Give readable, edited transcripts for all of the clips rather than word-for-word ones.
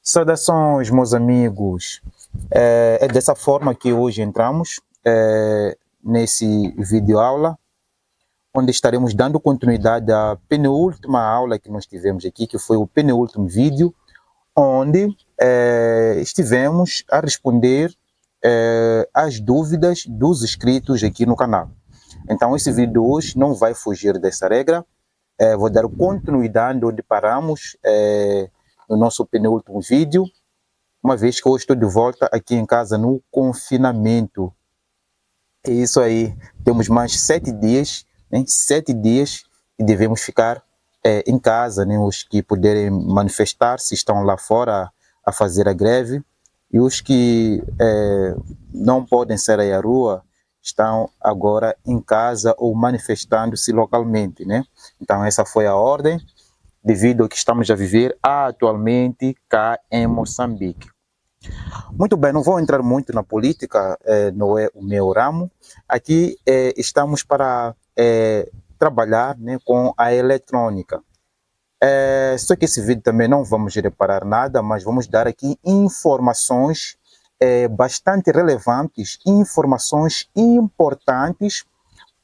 Saudações, meus amigos. É dessa forma que hoje entramos nesse vídeo aula, onde estaremos dando continuidade à penúltima aula que nós tivemos aqui, que foi o penúltimo vídeo, onde estivemos a responder as dúvidas dos inscritos aqui no canal. Então, esse vídeo hoje não vai fugir dessa regra. Vou dar continuidade onde paramos no nosso penúltimo vídeo, uma vez que hoje estou de volta aqui em casa no confinamento. É isso aí, temos mais 7 dias, né? 7 dias que devemos ficar em casa, né? Os que puderem manifestar-se estão lá fora a fazer a greve, e os que não podem sair à rua estão agora em casa ou manifestando-se localmente, né? Então essa foi a ordem, devido ao que estamos a viver atualmente cá em Moçambique. Muito bem, não vou entrar muito na política, não é o meu ramo. Aqui estamos para trabalhar, né, com a eletrônica. Só que esse vídeo também não vamos reparar nada, mas vamos dar aqui informações bastante relevantes, informações importantes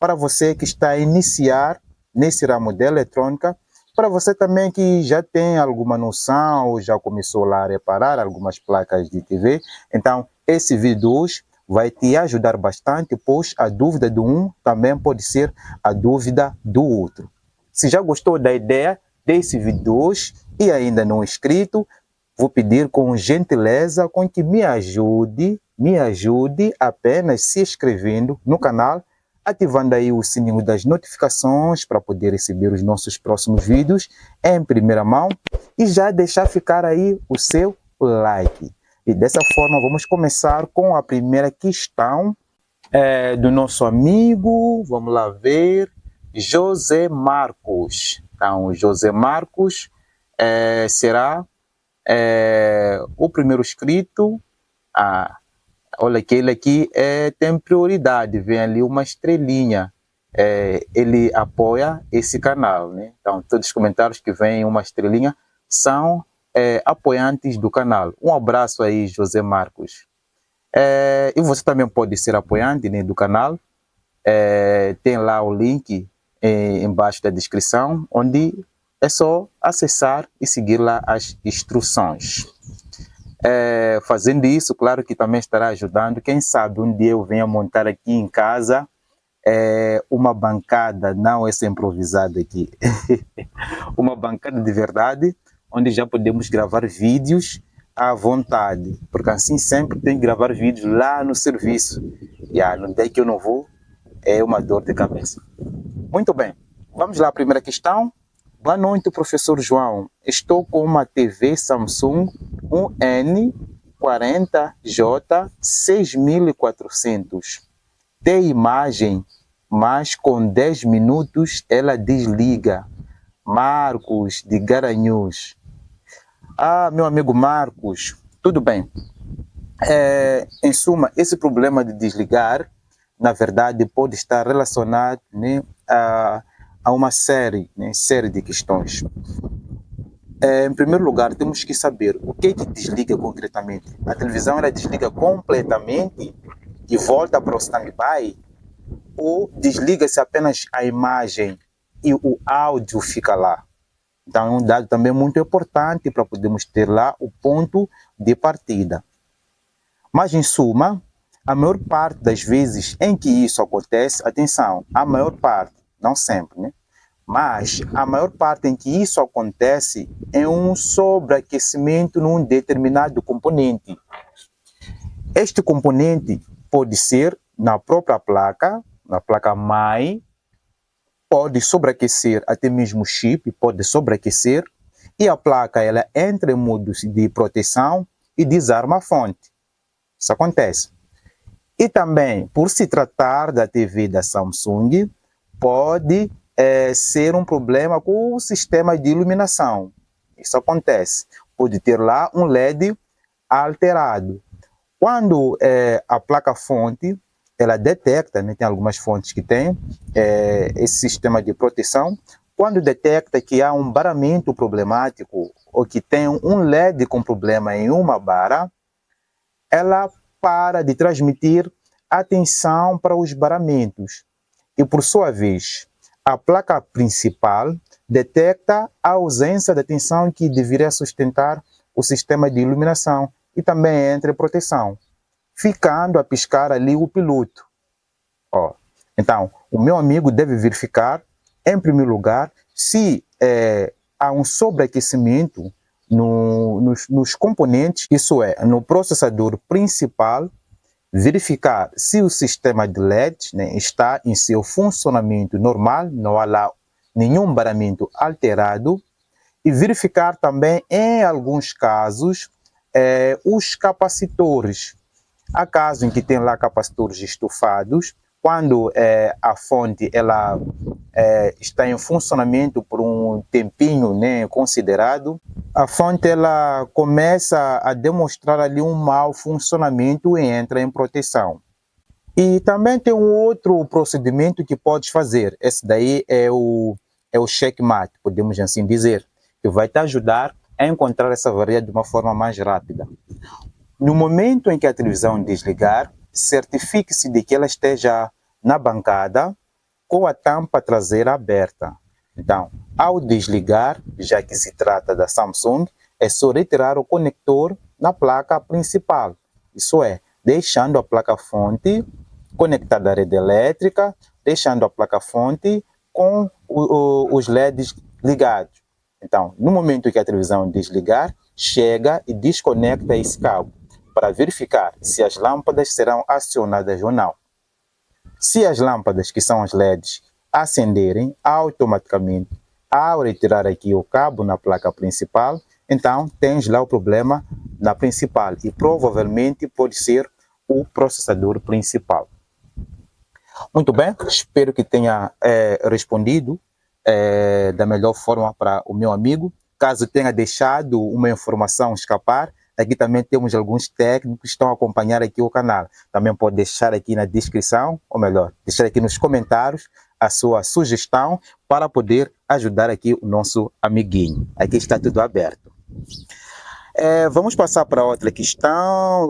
para você que está a iniciar nesse ramo da eletrônica, para você também que já tem alguma noção ou já começou lá a reparar algumas placas de TV. Então, esse vídeo hoje vai te ajudar bastante, pois a dúvida do um também pode ser a dúvida do outro. Se já gostou da ideia desse vídeo hoje e ainda não é inscrito, vou pedir com gentileza com que me ajude apenas se inscrevendo no canal, ativando aí o sininho das notificações para poder receber os nossos próximos vídeos em primeira mão e já deixar ficar aí o seu like. E dessa forma vamos começar com a primeira questão do nosso amigo, vamos lá ver, José Marcos. Então, José Marcos será o primeiro inscrito. Olha que ele aqui tem prioridade, vem ali uma estrelinha, ele apoia esse canal, né? Então todos os comentários que vêm uma estrelinha são apoiantes do canal. Um abraço aí, José Marcos. E você também pode ser apoiante, né, do canal. Tem lá o link embaixo da descrição, onde é só acessar e seguir lá as instruções. Fazendo isso, claro que também estará ajudando. Quem sabe um dia eu venha montar aqui em casa uma bancada, não essa improvisada aqui, uma bancada de verdade, onde já podemos gravar vídeos à vontade, porque assim sempre tem que gravar vídeos lá no serviço. No dia que eu não vou, é uma dor de cabeça. Muito bem, vamos lá, a primeira questão. Boa noite, professor João. Estou com uma TV Samsung 1N40J 6400. Tem imagem, mas com 10 minutos ela desliga. Marcos, de Garanhuns. Meu amigo Marcos, tudo bem. Em suma, esse problema de desligar, na verdade, pode estar relacionado, né, a uma série de questões. Em primeiro lugar, temos que saber o que desliga concretamente. A televisão ela desliga completamente e volta para o standby, ou desliga-se apenas a imagem e o áudio fica lá? Então é um dado também muito importante para podermos ter lá o ponto de partida. Mas em suma, a maior parte das vezes em que isso acontece, atenção, a maior parte, não sempre, né? Mas a maior parte em que isso acontece é um sobreaquecimento num determinado componente. Este componente pode ser na própria placa, na placa-mãe, pode sobreaquecer até mesmo o chip, pode sobreaquecer, e a placa ela entra em modo de proteção e desarma a fonte. Isso acontece. E também, por se tratar da TV da Samsung, pode ser um problema com o sistema de iluminação. Isso acontece. Pode ter lá um LED alterado. Quando a placa-fonte ela detecta, né, tem algumas fontes que têm esse sistema de proteção, quando detecta que há um baramento problemático ou que tem um LED com problema em uma barra, ela para de transmitir atenção para os baramentos e, por sua vez, a placa principal detecta a ausência de tensão que deveria sustentar o sistema de iluminação e também entra em proteção, ficando a piscar ali o piloto. Ó, então, o meu amigo deve verificar, em primeiro lugar, se há um sobreaquecimento nos componentes, isso é, no processador principal, verificar se o sistema de LED, né, está em seu funcionamento normal, não há lá nenhum baramento alterado, e verificar também, em alguns casos, os capacitores. Há casos em que tem lá capacitores estufados, quando a fonte ela está em funcionamento por um tempinho, né, considerado, a fonte ela começa a demonstrar ali um mau funcionamento e entra em proteção. E também tem um outro procedimento que podes fazer. Esse daí é o checkmate, podemos assim dizer, que vai te ajudar a encontrar essa avaria de uma forma mais rápida. No momento em que a televisão desligar, certifique-se de que ela esteja na bancada com a tampa traseira aberta. Então, ao desligar, já que se trata da Samsung, é só retirar o conector na placa principal. Isso é, deixando a placa-fonte conectada à rede elétrica, deixando a placa-fonte com os LEDs ligados. Então, no momento que a televisão desligar, chega e desconecta esse cabo para verificar se as lâmpadas serão acionadas ou não. Se as lâmpadas, que são as LEDs, acenderem automaticamente ao retirar aqui o cabo na placa principal, então tens lá o problema na principal e provavelmente pode ser o processador principal. Muito bem, espero que tenha respondido da melhor forma para o meu amigo. Caso tenha deixado uma informação escapar, aqui também temos alguns técnicos que estão a acompanhar aqui o canal. Também pode deixar aqui na descrição, ou melhor, deixar aqui nos comentários a sua sugestão para poder ajudar aqui o nosso amiguinho. Aqui está tudo aberto. Vamos passar para outra questão.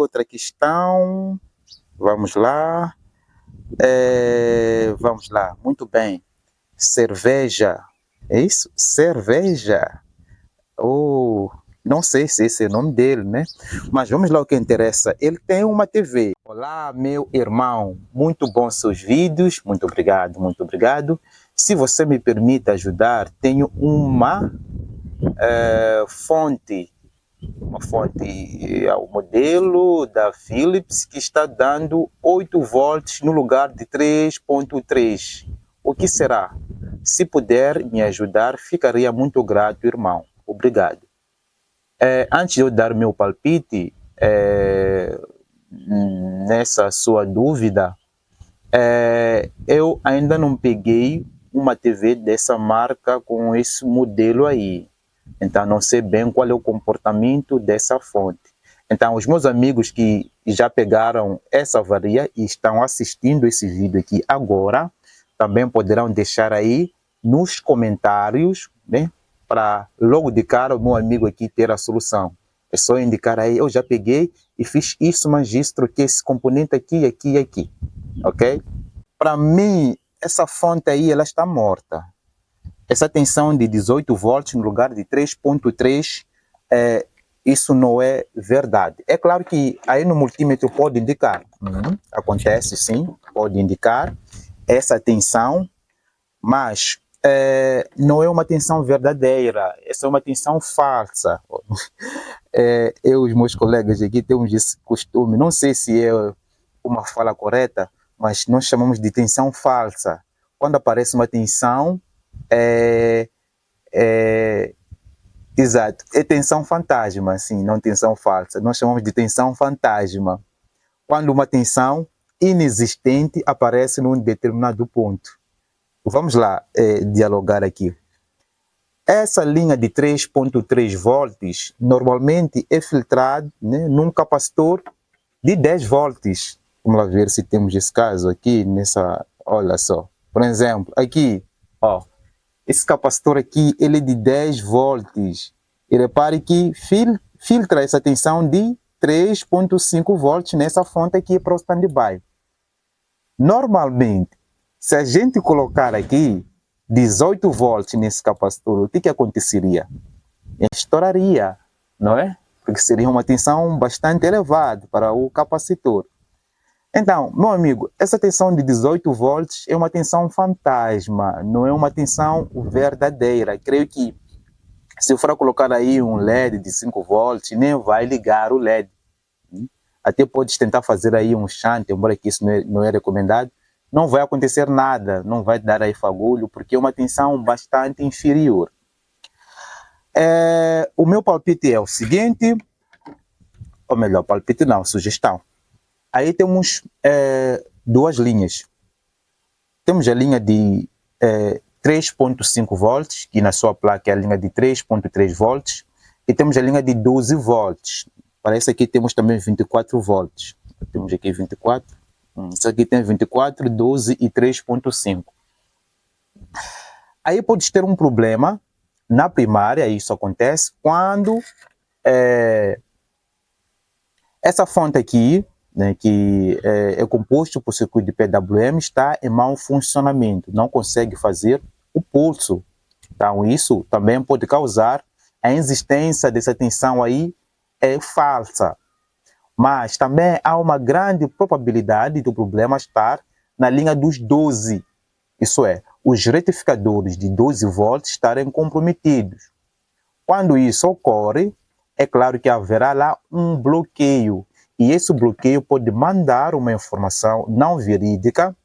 Vamos lá. Vamos lá, muito bem. Cerveja, é isso? Cerveja. Não sei se esse é o nome dele, né? Mas vamos lá o que interessa. Ele tem uma TV. Olá, meu irmão. Muito bons seus vídeos. Muito obrigado, muito obrigado. Se você me permite ajudar, tenho uma fonte. Uma fonte ao modelo da Philips que está dando 8 volts no lugar de 3.3. O que será? Se puder me ajudar, ficaria muito grato, irmão. Obrigado. Antes de eu dar meu palpite nessa sua dúvida, eu ainda não peguei uma TV dessa marca com esse modelo aí. Então, não sei bem qual é o comportamento dessa fonte. Então, os meus amigos que já pegaram essa avaria e estão assistindo esse vídeo aqui agora, também poderão deixar aí nos comentários, né? Para logo de cara o meu amigo aqui ter a solução. É só indicar aí, eu já peguei e fiz isso, mas isso, troquei esse componente aqui, aqui e aqui. Ok? Para mim, essa fonte aí, ela está morta. Essa tensão de 18 volts no lugar de 3.3, isso não é verdade. É claro que aí no multímetro pode indicar, acontece sim, pode indicar essa tensão, mas não é uma tensão verdadeira, essa é uma tensão falsa. Eu e os meus colegas aqui temos esse costume, não sei se é uma fala correta, mas nós chamamos de tensão falsa. Quando aparece uma tensão, exato, é tensão fantasma, assim, não tensão falsa. Nós chamamos de tensão fantasma. Quando uma tensão inexistente aparece num determinado ponto. Vamos lá dialogar aqui. Essa linha de 3.3 volts normalmente é filtrada, né, num capacitor de 10 volts. Vamos lá ver se temos esse caso aqui nessa, olha só. Por exemplo, aqui, ó, esse capacitor aqui, ele é de 10 volts. E repare que filtra essa tensão de 3.5 volts nessa fonte aqui para o standby. Normalmente, se a gente colocar aqui 18 volts nesse capacitor, o que aconteceria? Estouraria, não é? Porque seria uma tensão bastante elevada para o capacitor. Então, meu amigo, essa tensão de 18 volts é uma tensão fantasma, não é uma tensão verdadeira. Creio que se eu for colocar aí um LED de 5 volts, nem vai ligar o LED. Até podes tentar fazer aí um shunt, embora que isso não é recomendado. Não vai acontecer nada, não vai dar aí fagulho, porque é uma tensão bastante inferior. O meu palpite é o seguinte, ou melhor, palpite não, sugestão. Aí temos duas linhas. Temos a linha de 3.5 volts, que na sua placa é a linha de 3.3 volts, e temos a linha de 12 volts. Parece que temos também 24 volts. Temos aqui 24. Isso aqui tem 24, 12 e 3.5. Aí pode ter um problema na primária, isso acontece quando essa fonte aqui, né, que é composto por circuito de PWM, está em mau funcionamento, não consegue fazer o pulso. Então isso também pode causar a existência dessa tensão aí falsa. Mas também há uma grande probabilidade do problema estar na linha dos 12. Isso é, os retificadores de 12 volts estarem comprometidos. Quando isso ocorre, é claro que haverá lá um bloqueio. E esse bloqueio pode mandar uma informação não verídica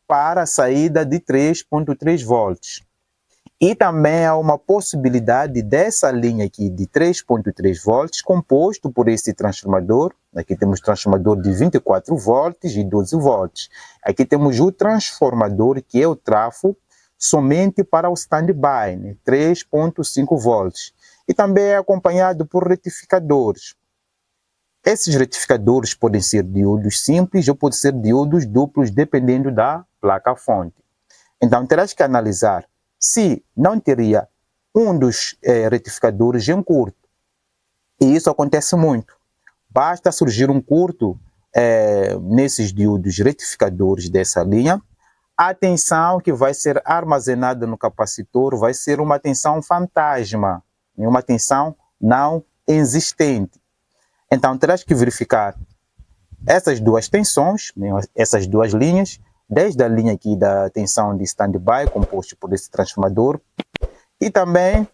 para a saída de 3.3 volts. E também há uma possibilidade dessa linha aqui de 3.3 volts composto por esse transformador. Aqui temos transformador de 24 volts e 12 volts. Aqui temos o transformador que é o trafo somente para o standby, né? 3.5 volts. E também é acompanhado por retificadores. Esses retificadores podem ser diodos simples ou podem ser diodos duplos, dependendo da placa-fonte. Então, terás que analisar se não teria um dos retificadores em curto. E isso acontece muito. Basta surgir um curto nesses diodos retificadores dessa linha, a tensão que vai ser armazenada no capacitor vai ser uma tensão fantasma, uma tensão não existente. Então, terás que verificar essas duas tensões, essas duas linhas, desde a linha aqui da tensão de standby, composto por esse transformador, e também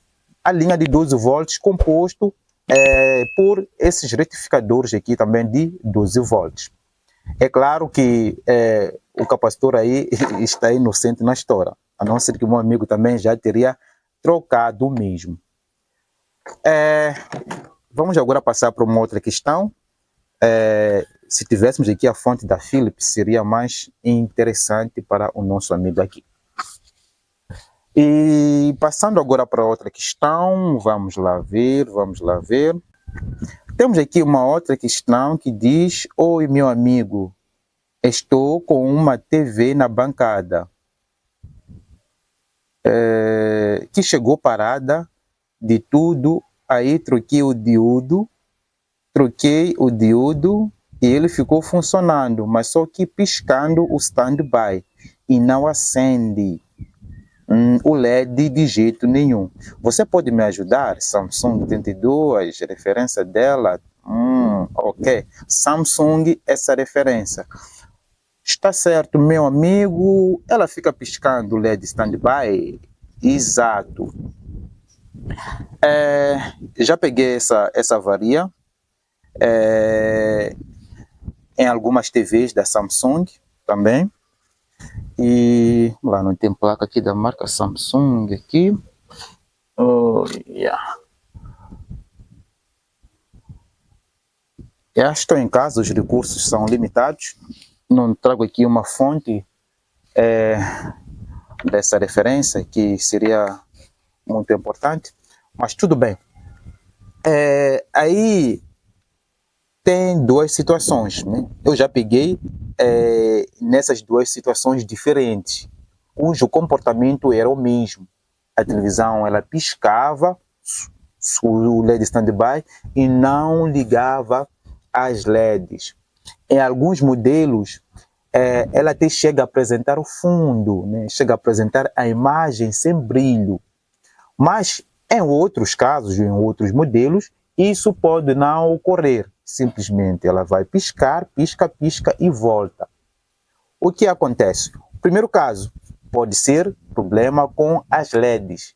a linha de 12 volts, composto por esses retificadores aqui também de 12 volts. É claro que o capacitor aí está inocente na história, a não ser que o meu amigo também já teria trocado o mesmo. Vamos agora passar para uma outra questão. Se tivéssemos aqui a fonte da Philips, seria mais interessante para o nosso amigo aqui. E passando agora para outra questão, vamos lá ver. Temos aqui uma outra questão que diz: oi, meu amigo, estou com uma TV na bancada que chegou parada de tudo, aí troquei o diodo e ele ficou funcionando, mas só que piscando o standby e não acende o LED de jeito nenhum. Você pode me ajudar? Samsung 32, referência dela? Ok. Samsung, essa referência. Está certo, meu amigo. Ela fica piscando o LED standby? Exato. Já peguei essa avaria em algumas TVs da Samsung também. E lá não tem placa aqui da marca Samsung aqui. Estou em casa, os recursos são limitados. Não trago aqui uma fonte dessa referência que seria muito importante, mas tudo bem. Aí tem duas situações, né? Eu já peguei nessas duas situações diferentes, cujo comportamento era o mesmo. a televisão ela piscava o LED standby e não ligava as LEDs. Em alguns modelos, ela até chega a apresentar o fundo, né? Chega a apresentar a imagem sem brilho. Mas em outros casos, em outros modelos, isso pode não ocorrer. Simplesmente ela vai piscar, pisca, pisca e volta. O que acontece? O primeiro caso pode ser problema com as LEDs.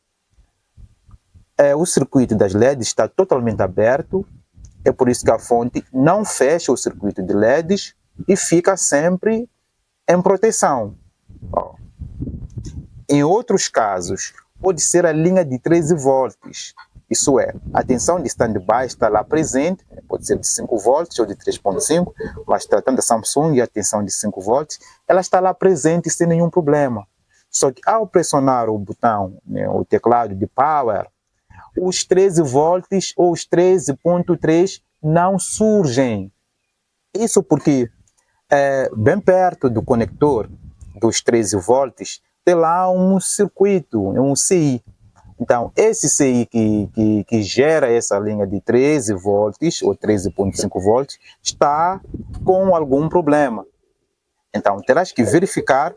O circuito das LEDs está totalmente aberto, é por isso que a fonte não fecha o circuito de LEDs e fica sempre em proteção. Em outros casos, pode ser a linha de 13 volts. Isso é, a tensão de standby está lá presente, pode ser de 5 volts ou de 3.5, mas tratando da Samsung, a tensão de 5 volts, ela está lá presente sem nenhum problema. Só que ao pressionar o botão, né, o teclado de power, os 13 volts ou os 13.3 não surgem. Isso porque bem perto do conector dos 13 volts tem lá um circuito, um CI. Então, esse CI que gera essa linha de 13 volts ou 13.5 volts está com algum problema. Então, terás que verificar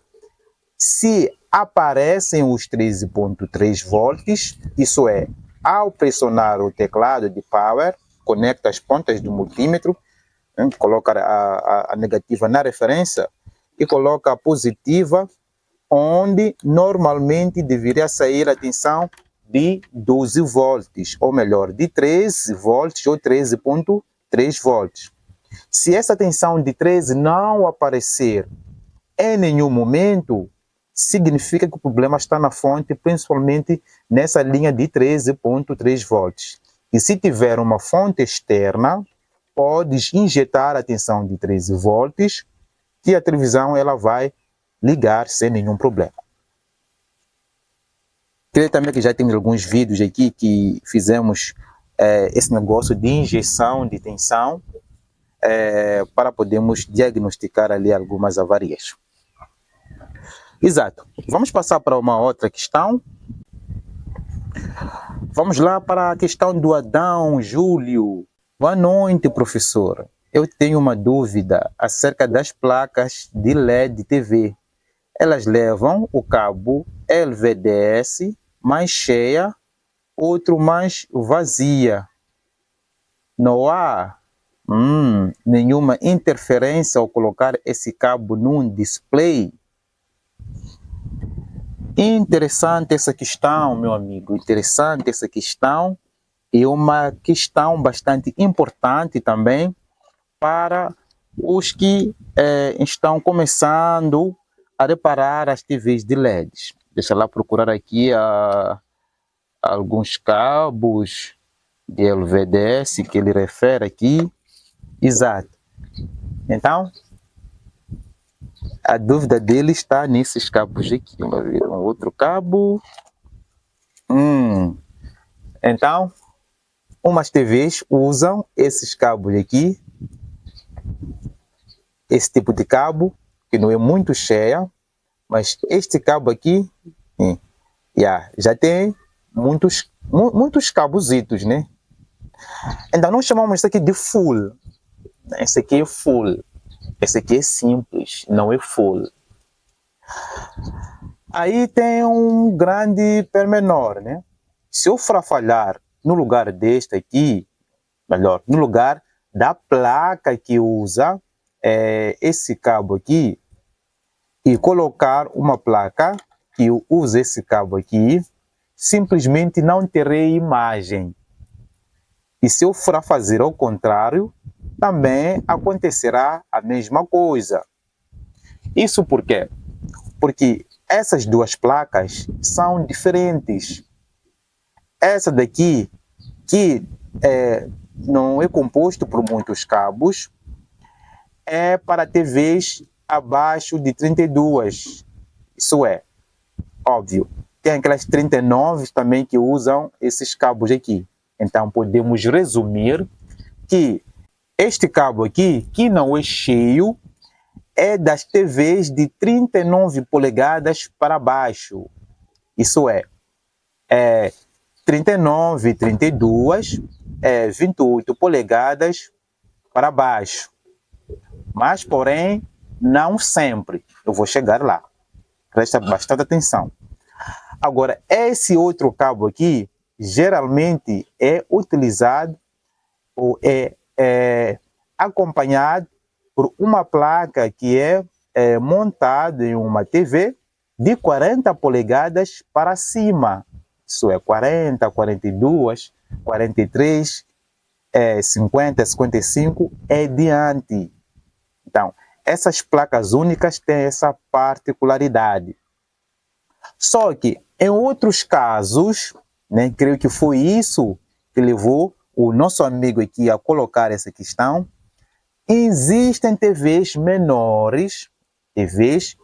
se aparecem os 13.3 volts, isso é, ao pressionar o teclado de power, conecta as pontas do multímetro, coloca a negativa na referência e coloca a positiva, onde normalmente deveria sair a tensão de 12 volts, ou melhor, de 13 volts ou 13.3 volts. Se essa tensão de 13 não aparecer em nenhum momento, significa que o problema está na fonte, principalmente nessa linha de 13.3 volts. E se tiver uma fonte externa, podes injetar a tensão de 13 volts, que a televisão ela vai ligar sem nenhum problema. Creio também que já temos alguns vídeos aqui que fizemos esse negócio de injeção de tensão para podermos diagnosticar ali algumas avarias. Exato. Vamos passar para uma outra questão. Vamos lá para a questão do Adão Júlio. Boa noite, professor. Eu tenho uma dúvida acerca das placas de LED TV. Elas levam o cabo LVDS mais cheia, outro mais vazia. Não há nenhuma interferência ao colocar esse cabo num display? Interessante essa questão, meu amigo, interessante essa questão, e uma questão bastante importante também para os que estão começando a reparar as TVs de LEDs. Deixa lá procurar aqui alguns cabos de LVDS que ele refere aqui. Exato. Então, a dúvida dele está nesses cabos aqui. Vamos ver um outro cabo. Então, umas TVs usam esses cabos aqui. Esse tipo de cabo, que não é muito cheia, mas este cabo aqui, já tem muitos cabositos, né? Então, nós chamamos isso aqui de full. Esse aqui é full. Esse aqui é simples, não é full. Aí tem um grande pormenor, né? Se eu falhar no lugar deste aqui, melhor, no lugar da placa que usa esse cabo aqui, e colocar uma placa que usa esse cabo aqui, simplesmente não terei imagem. E se eu for a fazer ao contrário, também acontecerá a mesma coisa. Isso por quê? Porque essas duas placas são diferentes. Essa daqui, que não é composto por muitos cabos, é para TVs abaixo de 32. Isso é óbvio. Tem aquelas 39 também que usam esses cabos aqui. Então podemos resumir que este cabo aqui, que não é cheio, é das TVs de 39 polegadas para baixo. Isso é, 39, 32, 28 polegadas para baixo. Mas, porém, não sempre. Eu vou chegar lá. Presta bastante atenção. Agora, esse outro cabo aqui, geralmente é utilizado ou é acompanhado por uma placa que é montada em uma TV de 40 polegadas para cima. Isso é 40, 42, 43, 50, 55 e diante. Então, essas placas únicas têm essa particularidade. Só que, em outros casos, né, creio que foi isso que levou o nosso amigo aqui a colocar essa questão, existem TVs menores, TVs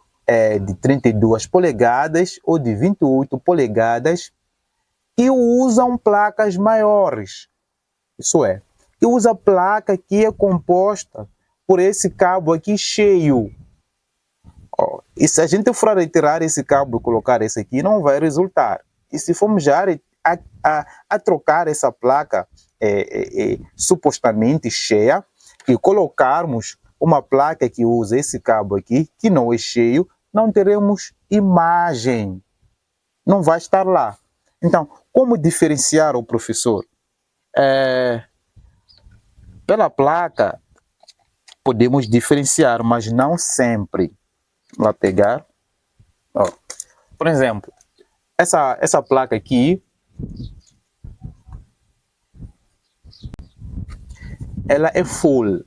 de 32 polegadas ou de 28 polegadas, que usam placas maiores. Isso é, que usa placa que é composta por esse cabo aqui cheio. E se a gente for retirar esse cabo e colocar esse aqui, não vai resultar. E se formos já a trocar essa placa supostamente cheia e colocarmos uma placa que usa esse cabo aqui, que não é cheio, não teremos imagem. Não vai estar lá. Então, como diferenciar o professor? Pela placa, podemos diferenciar, mas não sempre. Vamos lá pegar. Ó. Por exemplo, essa placa aqui, ela é full.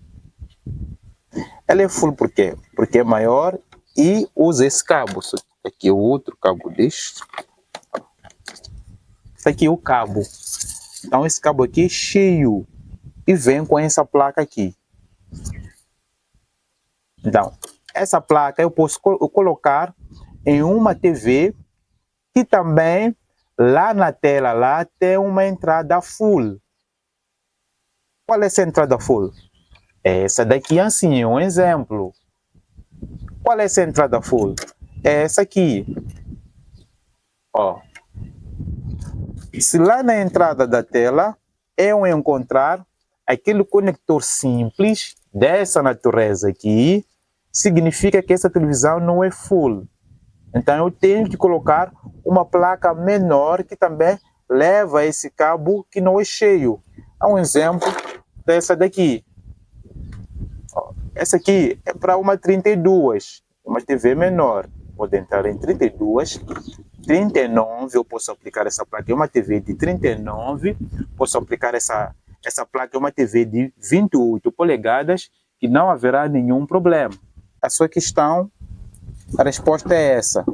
Ela é full por quê? Porque é maior e usa esse cabo. Aqui é o outro cabo deste. Esse aqui é o cabo. Então esse cabo aqui é cheio e vem com essa placa aqui. Então, essa placa eu posso colocar em uma TV que também lá na tela lá tem uma entrada full. Qual é essa entrada full? Essa daqui assim é um exemplo. Qual é essa entrada full? É essa aqui. Ó. Se lá na entrada da tela eu encontrar aquele conector simples dessa natureza aqui, significa que essa televisão não é full. Então eu tenho que colocar uma placa menor que também leva esse cabo que não é cheio. É um exemplo dessa daqui. Essa aqui é para uma 32, uma TV menor. Pode entrar em 32, 39, eu posso aplicar essa placa em uma TV de 39, posso aplicar essa placa em uma TV de 28 polegadas e não haverá nenhum problema. A sua questão, a resposta é essa.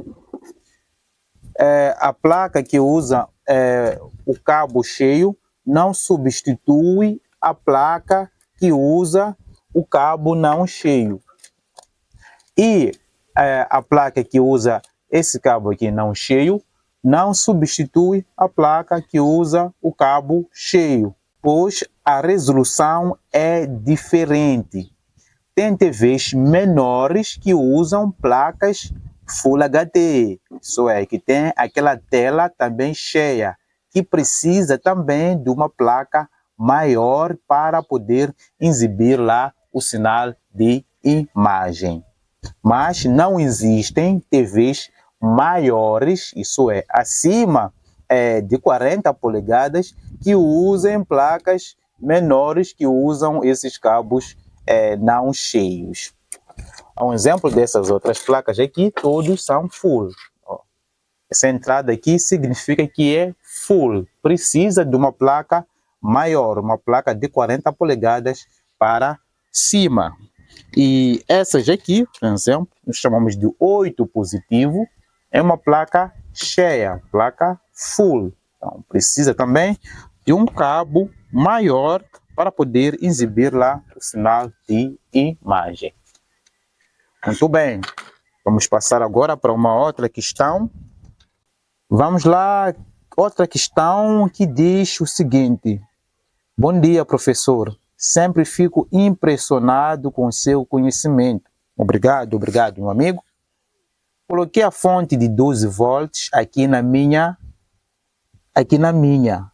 A placa que usa o cabo cheio não substitui a placa que usa o cabo não cheio. E a placa que usa esse cabo aqui não cheio não substitui a placa que usa o cabo cheio, pois a resolução é diferente. Tem TVs menores que usam placas Full HD, isso é, que tem aquela tela também cheia, que precisa também de uma placa maior para poder exibir lá o sinal de imagem. Mas não existem TVs maiores, isso é, acima de 40 polegadas, que usem placas menores, que usam esses cabos não cheios. Um exemplo dessas outras placas aqui, todos são full. Ó. Essa entrada aqui significa que é full, precisa de uma placa maior, uma placa de 40 polegadas para cima. E essas aqui, por exemplo, nós chamamos de 8 positivo, é uma placa cheia, placa full. Então, precisa também de um cabo maior para poder exibir lá o sinal de imagem. Muito bem, vamos passar agora para uma outra questão. Vamos lá, outra questão que diz o seguinte: bom dia, professor. Sempre fico impressionado com o seu conhecimento. Obrigado, meu amigo. Coloquei a fonte de 12 volts aqui na minha aqui na minha,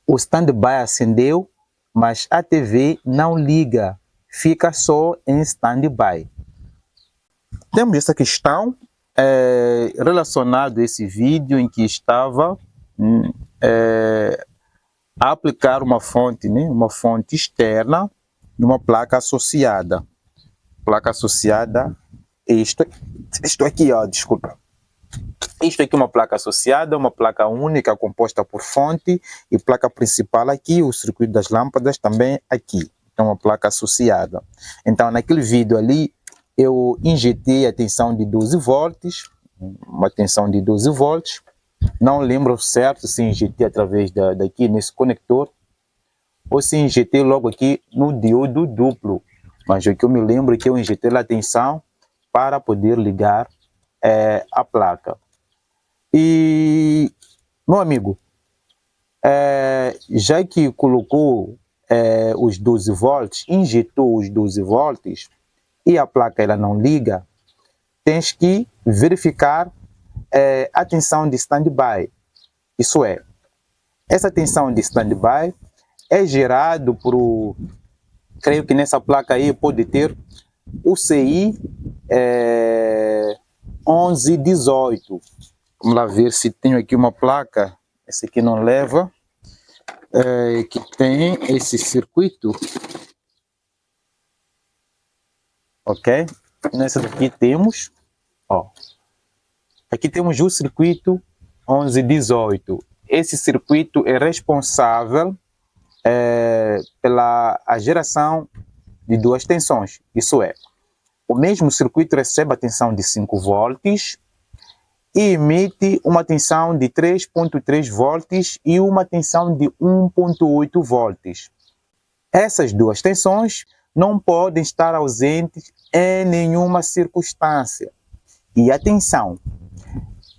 o stand-by acendeu, mas a TV não liga, fica só em stand-by. Temos essa questão relacionada a esse vídeo em que estava a aplicar uma fonte, né, uma fonte externa numa placa associada. Placa associada, isto aqui, ó, desculpa. Isto aqui é uma placa associada, uma placa única composta por fonte e placa principal aqui, o circuito das lâmpadas também aqui. Então, uma placa associada. Então, naquele vídeo ali, eu injetei a tensão de 12 volts, uma tensão de 12 volts. Não lembro certo se injetei através daqui nesse conector ou se injetei logo aqui no diodo duplo. Mas o que eu me lembro é que eu injetei a tensão para poder ligar a placa. E, meu amigo, já que colocou os 12 volts, injetou os 12 volts e a placa ela não liga, tens que verificar a tensão de stand-by. Isso é, essa tensão de stand-by é gerado por, creio que nessa placa aí pode ter o CI 1118. Vamos lá ver se tenho aqui uma placa, essa aqui não leva, que tem esse circuito. Ok? Nessa daqui temos, ó, aqui temos o circuito 1118. Esse circuito é responsável pela geração de duas tensões. Isso é, o mesmo circuito recebe a tensão de 5 volts e emite uma tensão de 3.3 volts e uma tensão de 1.8 volts. Essas duas tensões não podem estar ausentes em nenhuma circunstância. E atenção,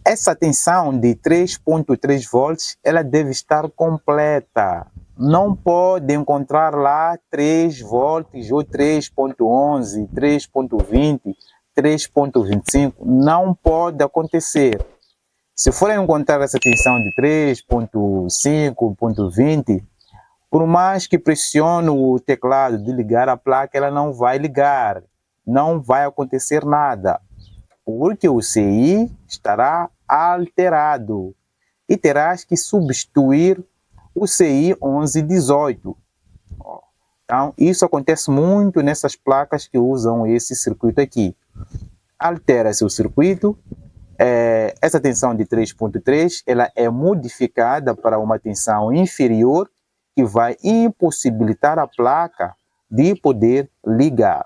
essa tensão de 3.3 volts, ela deve estar completa. Não pode encontrar lá 3 volts ou 3.11, 3.20, 3.25. Não pode acontecer. Se for encontrar essa tensão de 3.5.20, por mais que pressione o teclado de ligar a placa, ela não vai ligar. Não vai acontecer nada. Porque o CI estará alterado e terás que substituir o CI 1118. Então, isso acontece muito nessas placas que usam esse circuito aqui. Altera-se o circuito, essa tensão de 3.3 ela é modificada para uma tensão inferior que vai impossibilitar a placa de poder ligar.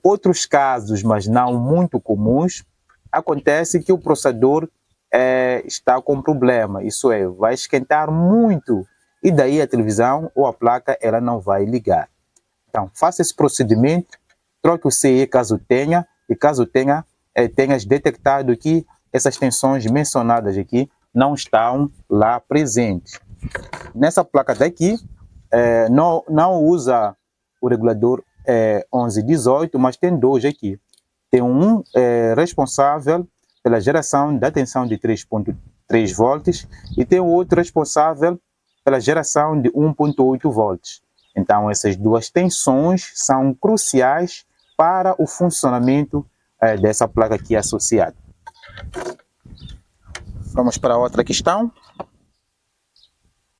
Outros casos, mas não muito comuns, acontece que o processador está com problema, isso é, vai esquentar muito e daí a televisão ou a placa ela não vai ligar. Então, faça esse procedimento, troque o CE caso tenha, e caso tenhas detectado que essas tensões mencionadas aqui não estão lá presentes. Nessa placa daqui, não usa o regulador 1118, mas tem dois aqui. Tem um responsável pela geração da tensão de 3.3 volts e tem o outro responsável pela geração de 1.8 volts. Então, essas duas tensões são cruciais para o funcionamento dessa placa aqui associada. Vamos para outra questão.